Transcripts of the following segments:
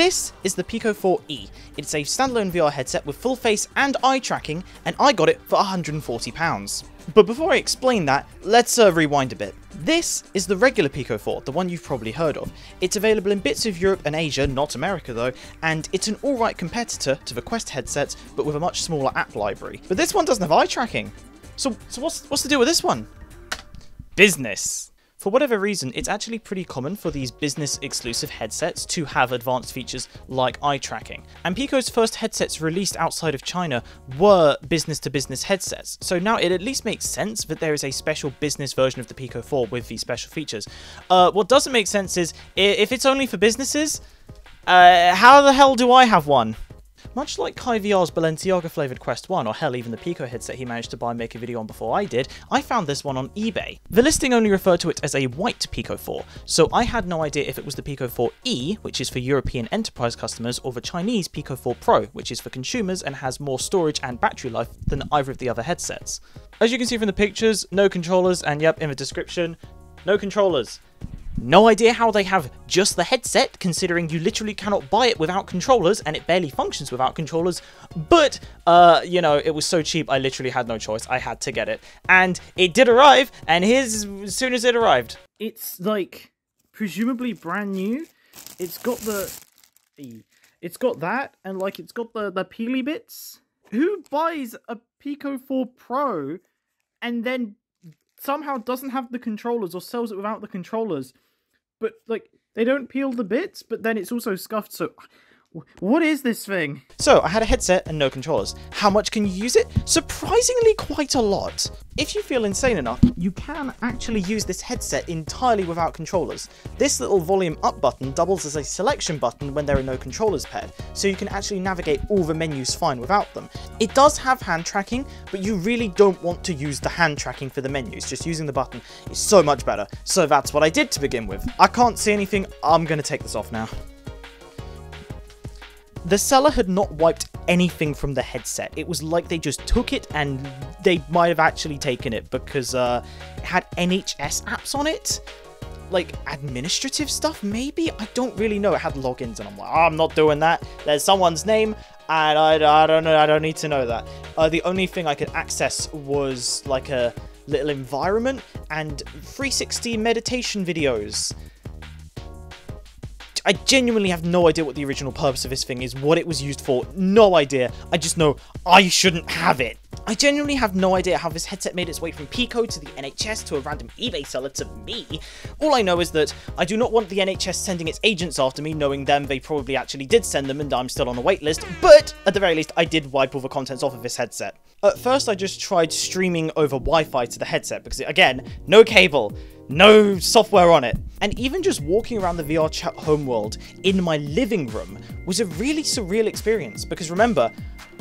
This is the Pico 4e. It's a standalone VR headset with full face and eye tracking, and I got it for £140. But before I explain that, let's rewind a bit. This is the regular Pico 4, the one you've probably heard of. It's available in bits of Europe and Asia, not America though, and it's an alright competitor to the Quest headsets, but with a much smaller app library. But this one doesn't have eye tracking. So what's the deal with this one? Business. For whatever reason, it's actually pretty common for these business-exclusive headsets to have advanced features like eye tracking. And Pico's first headsets released outside of China were business-to-business headsets, so now it at least makes sense that there is a special business version of the Pico 4 with these special features. What doesn't make sense is, if it's only for businesses, how the hell do I have one? Much like Kai VR's Balenciaga flavoured Quest 1, or hell even the Pico headset he managed to buy and make a video on before I did, I found this one on eBay. The listing only referred to it as a white Pico 4, so I had no idea if it was the Pico 4e, which is for European enterprise customers, or the Chinese Pico 4 Pro, which is for consumers and has more storage and battery life than either of the other headsets. As you can see from the pictures, no controllers, and yep, in the description, no controllers. No idea how they have just the headset, considering you literally cannot buy it without controllers, and it barely functions without controllers, but, you know, it was so cheap I literally had no choice, I had to get it. And it did arrive, and here's as soon as it arrived. It's, like, presumably brand new. It's got it's got that, and, like, it's got the peely bits. Who buys a Pico 4 Pro, and then somehow doesn't have the controllers or sells it without the controllers, but like they don't peel the bits, but then it's also scuffed, so what is this thing? So I had a headset and no controllers. How much can you use it? Surprisingly quite a lot. If you feel insane enough, you can actually use this headset entirely without controllers. This little volume up button doubles as a selection button when there are no controllers paired, so you can actually navigate all the menus fine without them. It does have hand tracking, but you really don't want to use the hand tracking for the menus. Just using the button is so much better. So that's what I did to begin with. I can't see anything. I'm gonna take this off now. The seller had not wiped anything from the headset. It was like they just took it, and they might have actually taken it because it had NHS apps on it. Like administrative stuff, maybe? I don't really know. It had logins, and I'm like, oh, I'm not doing that. There's someone's name, and I don't know. I don't need to know that. The only thing I could access was like a little environment and 360 meditation videos. I genuinely have no idea what the original purpose of this thing is, what it was used for, no idea. I just know I shouldn't have it. I genuinely have no idea how this headset made its way from Pico to the NHS to a random eBay seller to me. All I know is that I do not want the NHS sending its agents after me, knowing them they probably actually did send them and I'm still on a wait list, but at the very least I did wipe all the contents off of this headset. At first I just tried streaming over Wi-Fi to the headset because, again, no cable, no software on it. And even just walking around the VR chat homeworld in my living room was a really surreal experience, because remember,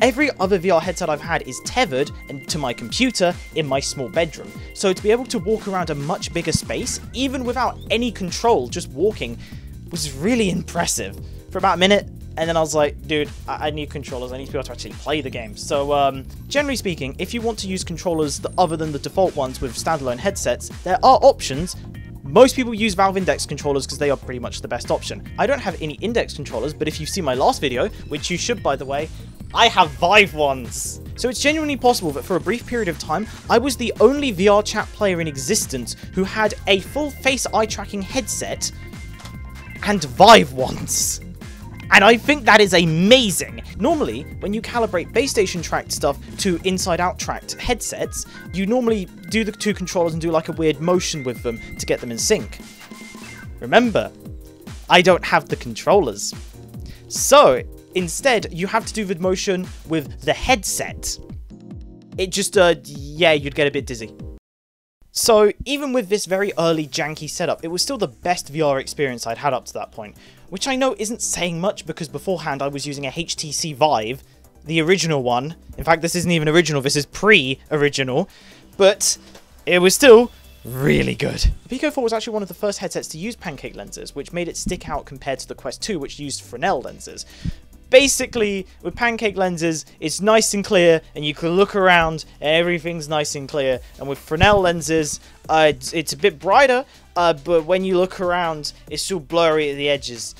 every other VR headset I've had is tethered to my computer in my small bedroom. So to be able to walk around a much bigger space, even without any control, just walking, was really impressive. For about a minute, and then I was like, dude, I need controllers. I need to be able to actually play the game. So, generally speaking, if you want to use controllers other than the default ones with standalone headsets, there are options. Most people use Valve Index controllers because they are pretty much the best option. I don't have any Index controllers, but if you've seen my last video, which you should, by the way, I have Vive ones. So it's genuinely possible that for a brief period of time, I was the only VR chat player in existence who had a full face eye tracking headset and Vive ones. And I think that is amazing. Normally, when you calibrate base station tracked stuff to inside-out tracked headsets, you normally do the two controllers and do like a weird motion with them to get them in sync. Remember, I don't have the controllers. So, instead, you have to do the motion with the headset. It just, yeah, you'd get a bit dizzy. So, even with this very early janky setup, it was still the best VR experience I'd had up to that point, which I know isn't saying much because beforehand I was using a HTC Vive, the original one. In fact, this isn't even original, this is pre-original, but it was still really good. The Pico 4 was actually one of the first headsets to use pancake lenses, which made it stick out compared to the Quest 2, which used Fresnel lenses. Basically, with pancake lenses, it's nice and clear, and you can look around, and everything's nice and clear. And with Fresnel lenses, it's a bit brighter, but when you look around, it's still blurry at the edges.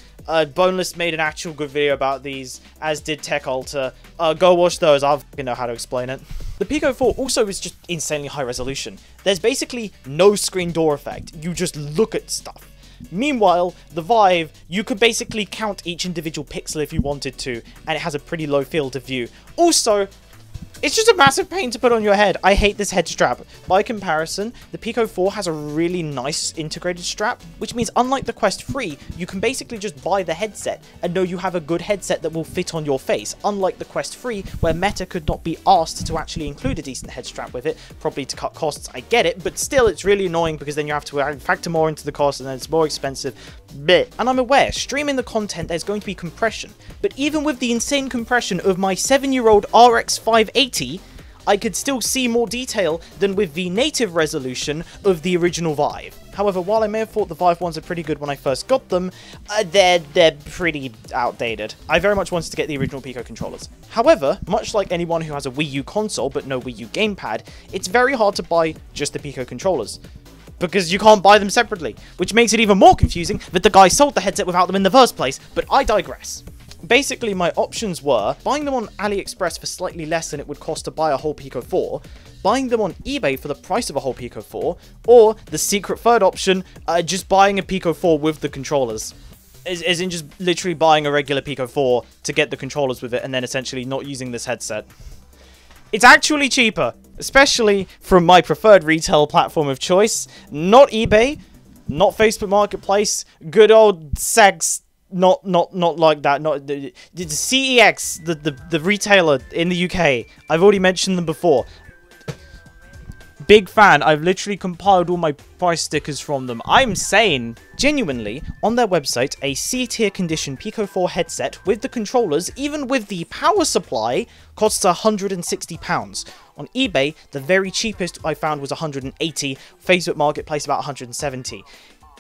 Boneless made an actual good video about these, as did Tech Alter. Go watch those, I don't know how to explain it. The Pico 4 also is just insanely high resolution. There's basically no screen door effect, you just look at stuff. Meanwhile, the Vive, you could basically count each individual pixel if you wanted to, and it has a pretty low field of view. Also, it's just a massive pain to put on your head. I hate this head strap. By comparison, the Pico 4 has a really nice integrated strap, which means unlike the Quest 3, you can basically just buy the headset and know you have a good headset that will fit on your face, unlike the Quest 3, where Meta could not be asked to actually include a decent head strap with it, probably to cut costs, I get it, but still it's really annoying because then you have to factor more into the cost and then it's more expensive. Blech. And I'm aware, streaming the content there's going to be compression, but even with the insane compression of my 7-year-old RX 580, I could still see more detail than with the native resolution of the original Vive. However, while I may have thought the Vive ones are pretty good when I first got them, they're pretty outdated. I very much wanted to get the original Pico controllers. However, much like anyone who has a Wii U console but no Wii U gamepad, it's very hard to buy just the Pico controllers, because you can't buy them separately, which makes it even more confusing that the guy sold the headset without them in the first place, but I digress. Basically, my options were buying them on AliExpress for slightly less than it would cost to buy a whole Pico 4, buying them on eBay for the price of a whole Pico 4, or the secret third option, just buying a Pico 4 with the controllers. As in just literally buying a regular Pico 4 to get the controllers with it and then essentially not using this headset. It's actually cheaper, especially from my preferred retail platform of choice. Not eBay, not Facebook Marketplace, good old Sags. Not like that. Not the CEX, the retailer in the UK. I've already mentioned them before. Big fan. I've literally compiled all my price stickers from them. I'm saying, genuinely, on their website, a C-tier condition Pico 4 headset with the controllers, even with the power supply, costs £160. On eBay, the very cheapest I found was 180. Facebook Marketplace about 170.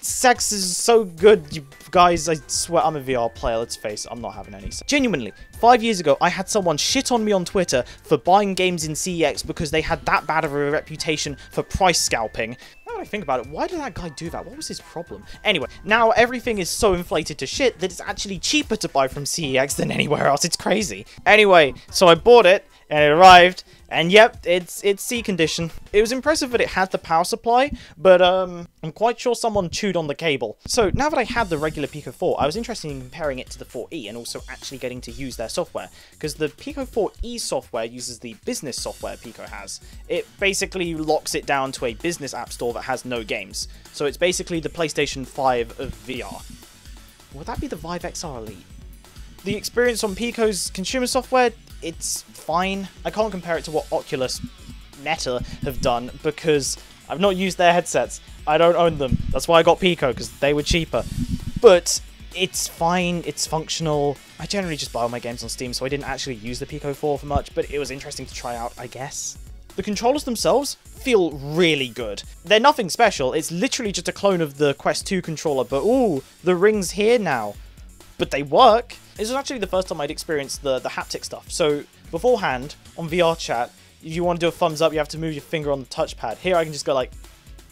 Sex is so good, you guys. I swear I'm a VR player, let's face it, I'm not having any sex. Genuinely, 5 years ago, I had someone shit on me on Twitter for buying games in CEX because they had that bad of a reputation for price scalping. Now that I think about it, why did that guy do that? What was his problem? Anyway, now everything is so inflated to shit that it's actually cheaper to buy from CEX than anywhere else. It's crazy. Anyway, so I bought it, and it arrived, and yep, it's C condition. It was impressive that it had the power supply, but I'm quite sure someone chewed on the cable. So now that I had the regular Pico 4, I was interested in comparing it to the 4E and also actually getting to use their software, because the Pico 4E software uses the business software Pico has. It basically locks it down to a business app store that has no games. So it's basically the PlayStation 5 of VR. Would that be the Vive XR Elite? The experience on Pico's consumer software, it's fine. I can't compare it to what Oculus, Meta have done because I've not used their headsets. I don't own them. That's why I got Pico, because they were cheaper. But it's fine. It's functional. I generally just buy all my games on Steam, so I didn't actually use the Pico 4 for much, but it was interesting to try out, I guess. The controllers themselves feel really good. They're nothing special. It's literally just a clone of the Quest 2 controller, but ooh, the ring's here now. But they work. This was actually the first time I'd experienced the haptic stuff. So beforehand, on VR chat, if you want to do a thumbs up, you have to move your finger on the touchpad. Here I can just go like,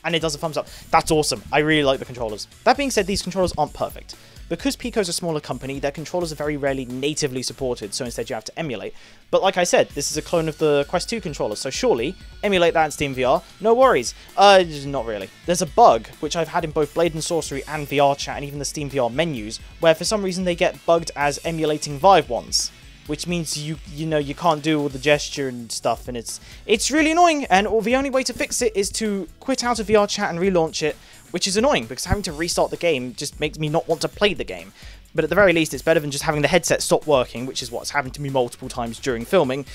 and it does a thumbs up. That's awesome. I really like the controllers. That being said, these controllers aren't perfect. Because Pico's a smaller company, their controllers are very rarely natively supported, so instead you have to emulate. But like I said, this is a clone of the Quest 2 controller, so surely, emulate that in Steam VR, no worries. Not really. There's a bug, which I've had in both Blade and Sorcery and VR chat and even the Steam VR menus, where for some reason they get bugged as emulating Vive ones. Which means you can't do all the gesture and stuff, and it's really annoying, and the only way to fix it is to quit out of VR chat and relaunch it, which is annoying, because having to restart the game just makes me not want to play the game. But at the very least, it's better than just having the headset stop working, which is what's happened to me multiple times during filming.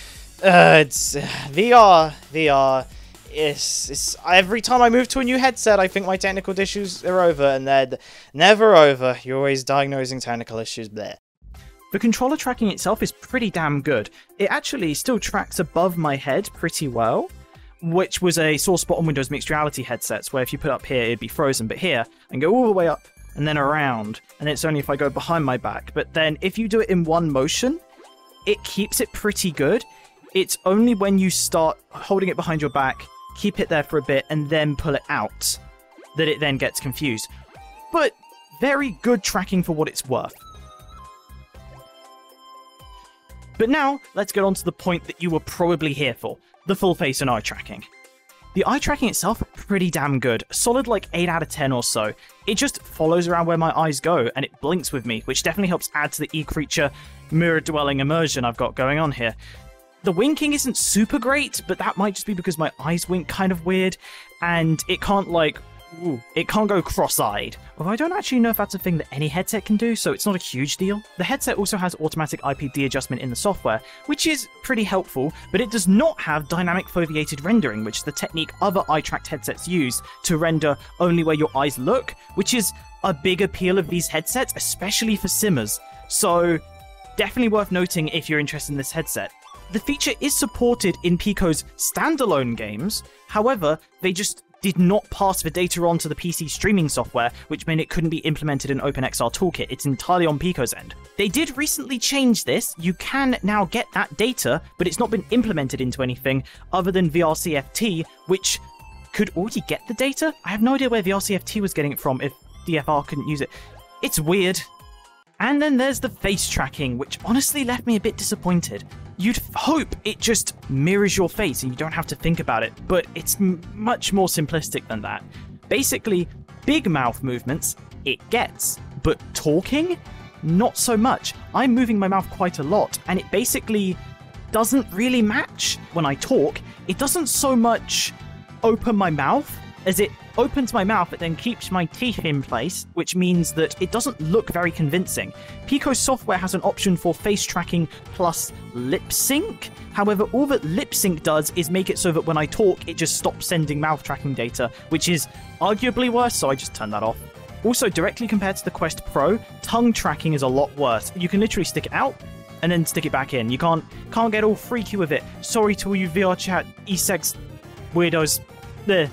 It's VR, it's every time I move to a new headset, I think my technical issues are over, and they're never over. You're always diagnosing technical issues there. The controller tracking itself is pretty damn good. It actually still tracks above my head pretty well, which was a sore spot on Windows Mixed Reality headsets, where if you put it up here, it'd be frozen, but here, I can go all the way up, and then around, and it's only if I go behind my back. But then, if you do it in one motion, it keeps it pretty good. It's only when you start holding it behind your back, keep it there for a bit, and then pull it out, that it then gets confused. But very good tracking for what it's worth. But now, let's get on to the point that you were probably here for, the full face and eye tracking. The eye tracking itself, pretty damn good. Solid like 8 out of 10 or so. It just follows around where my eyes go, and it blinks with me, which definitely helps add to the e-creature mirror-dwelling immersion I've got going on here. The winking isn't super great, but that might just be because my eyes wink kind of weird, and it can't like... it can't go cross-eyed. Although I don't actually know if that's a thing that any headset can do, so it's not a huge deal. The headset also has automatic IPD adjustment in the software, which is pretty helpful, but it does not have dynamic foveated rendering, which is the technique other eye-tracked headsets use to render only where your eyes look, which is a big appeal of these headsets, especially for simmers. So definitely worth noting if you're interested in this headset. The feature is supported in Pico's standalone games, however, they just did not pass the data on to the PC streaming software, which meant it couldn't be implemented in OpenXR Toolkit. It's entirely on Pico's end. They did recently change this. You can now get that data, but it's not been implemented into anything other than VRCFT, which could already get the data. I have no idea where VRCFT was getting it from if DFR couldn't use it. It's weird. And then there's the face tracking, which honestly left me a bit disappointed. You'd hope it just mirrors your face and you don't have to think about it, but it's much more simplistic than that. Basically, big mouth movements, it gets, but talking? Not so much. I'm moving my mouth quite a lot, and it basically doesn't really match. When I talk, it doesn't so much open my mouth as it opens my mouth, it then keeps my teeth in place, which means that it doesn't look very convincing. Pico's software has an option for face tracking plus lip sync. However, all that lip sync does is make it so that when I talk, it just stops sending mouth tracking data, which is arguably worse, so I just turned that off. Also, directly compared to the Quest Pro, tongue tracking is a lot worse. You can literally stick it out and then stick it back in. You can't get all freaky with it. Sorry to all you VR chat e-sex weirdos. There.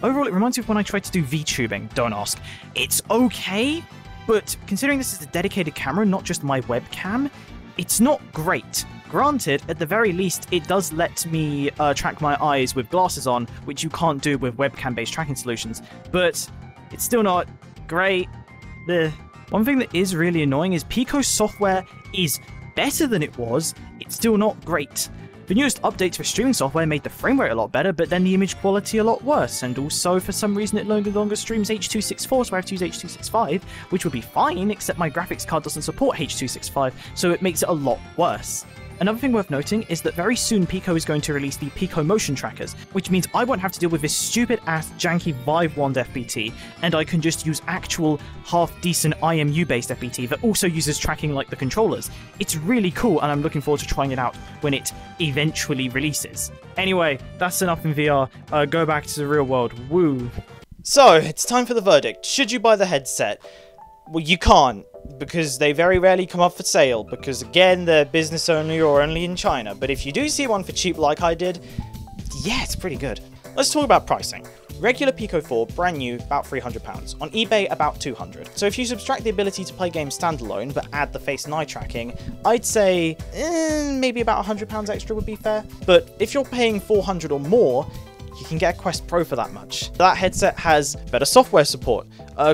Overall, it reminds me of when I tried to do VTubing, don't ask. It's okay, but considering this is a dedicated camera, not just my webcam, it's not great. Granted, at the very least, it does let me track my eyes with glasses on, which you can't do with webcam-based tracking solutions, but it's still not great. One thing that is really annoying is Pico's software is better than it was, it's still not great. The newest updates for streaming software made the frame rate a lot better, but then the image quality a lot worse, and also for some reason it no longer streams H.264, so I have to use H.265, which would be fine, except my graphics card doesn't support H.265, so it makes it a lot worse. Another thing worth noting is that very soon Pico is going to release the Pico motion trackers, which means I won't have to deal with this stupid-ass janky Vive wand FBT, and I can just use actual half-decent IMU-based FBT that also uses tracking like the controllers. It's really cool, and I'm looking forward to trying it out when it eventually releases. Anyway, that's enough in VR. Go back to the real world. Woo! So, it's time for the verdict. Should you buy the headset? Well, you can't, because they very rarely come up for sale, because again, they're business only or only in China. But if you do see one for cheap like I did, yeah, it's pretty good. Let's talk about pricing. Regular Pico 4, brand new, about £300. On eBay, about £200. So if you subtract the ability to play games standalone, but add the face and eye tracking, I'd say maybe about £100 extra would be fair. But if you're paying £400 or more, you can get a Quest Pro for that much. That headset has better software support.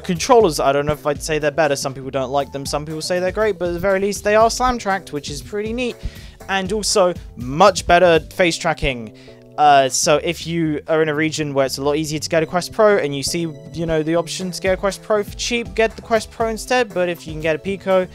Controllers, I don't know if I'd say they're better. Some people don't like them, some people say they're great, but at the very least they are slam tracked, which is pretty neat. And also much better face tracking. So if you are in a region where it's a lot easier to get a Quest Pro and you see, you know, the option to get a Quest Pro for cheap, get the Quest Pro instead. But if you can get a Pico,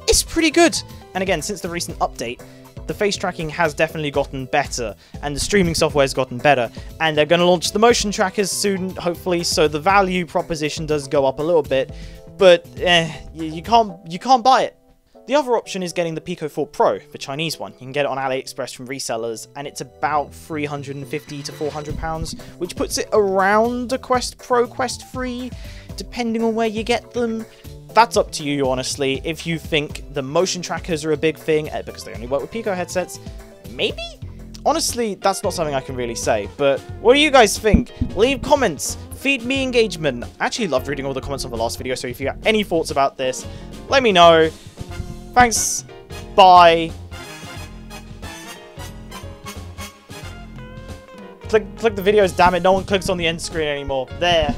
it's pretty good. And again, since the recent update, the face tracking has definitely gotten better, and the streaming software has gotten better, and they're going to launch the motion trackers soon, hopefully, so the value proposition does go up a little bit, but you can't buy it. The other option is getting the Pico 4 Pro, the Chinese one. You can get it on AliExpress from resellers, and it's about £350 to £400, which puts it around a Quest Pro, Quest 3, depending on where you get them. That's up to you, honestly. If you think the motion trackers are a big thing, because they only work with Pico headsets, maybe? Honestly, that's not something I can really say, but what do you guys think? Leave comments, feed me engagement. I actually loved reading all the comments on the last video, so if you have any thoughts about this, let me know. Thanks, bye. Click the videos, damn it, no one clicks on the end screen anymore. There.